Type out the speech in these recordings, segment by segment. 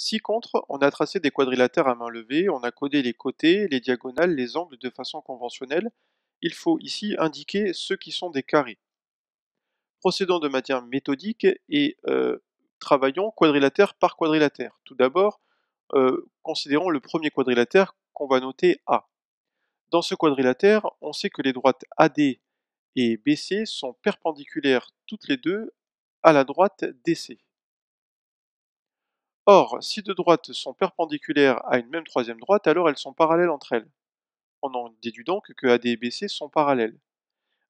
Ci-contre, on a tracé des quadrilatères à main levée, on a codé les côtés, les diagonales, les angles de façon conventionnelle. Il faut ici indiquer ceux qui sont des carrés. Procédons de manière méthodique et travaillons quadrilatère par quadrilatère. Tout d'abord, considérons le premier quadrilatère qu'on va noter A. Dans ce quadrilatère, on sait que les droites AD et BC sont perpendiculaires toutes les deux à la droite DC. Or, si deux droites sont perpendiculaires à une même troisième droite, alors elles sont parallèles entre elles. On en déduit donc que AD et BC sont parallèles.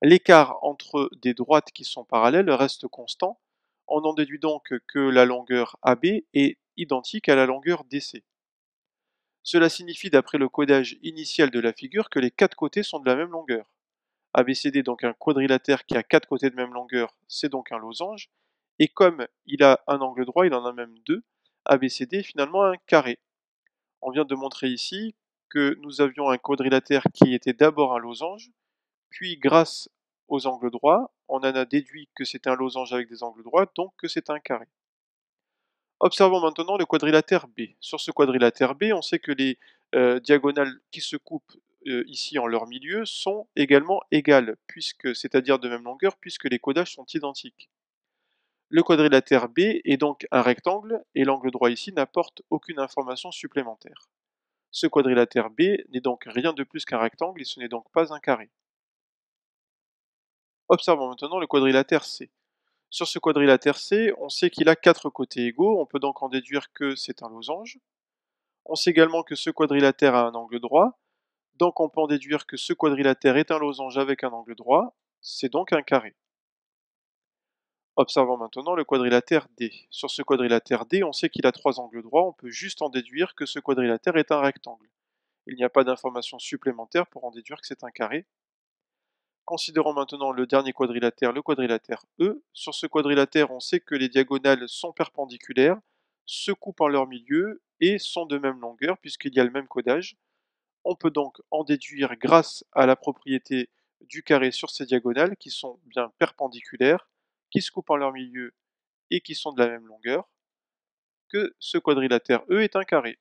L'écart entre des droites qui sont parallèles reste constant. On en déduit donc que la longueur AB est identique à la longueur DC. Cela signifie, d'après le codage initial de la figure, que les quatre côtés sont de la même longueur. ABCD, donc un quadrilatère qui a quatre côtés de même longueur, c'est donc un losange. Et comme il a un angle droit, il en a même deux, ABCD est finalement un carré. On vient de montrer ici que nous avions un quadrilatère qui était d'abord un losange, puis grâce aux angles droits, on en a déduit que c'est un losange avec des angles droits, donc que c'est un carré. Observons maintenant le quadrilatère B. Sur ce quadrilatère B, on sait que les diagonales qui se coupent ici en leur milieu sont également égales, c'est-à-dire de même longueur, puisque les codages sont identiques. Le quadrilatère B est donc un rectangle, et l'angle droit ici n'apporte aucune information supplémentaire. Ce quadrilatère B n'est donc rien de plus qu'un rectangle, et ce n'est donc pas un carré. Observons maintenant le quadrilatère C. Sur ce quadrilatère C, on sait qu'il a quatre côtés égaux, on peut donc en déduire que c'est un losange. On sait également que ce quadrilatère a un angle droit, donc on peut en déduire que ce quadrilatère est un losange avec un angle droit, c'est donc un carré. Observons maintenant le quadrilatère D. Sur ce quadrilatère D, on sait qu'il a trois angles droits, on peut juste en déduire que ce quadrilatère est un rectangle. Il n'y a pas d'information supplémentaire pour en déduire que c'est un carré. Considérons maintenant le dernier quadrilatère, le quadrilatère E. Sur ce quadrilatère, on sait que les diagonales sont perpendiculaires, se coupent en leur milieu et sont de même longueur puisqu'il y a le même codage. On peut donc en déduire grâce à la propriété du carré sur ces diagonales qui sont bien perpendiculaires, qui se coupent en leur milieu et qui sont de la même longueur, que ce quadrilatère E est un carré.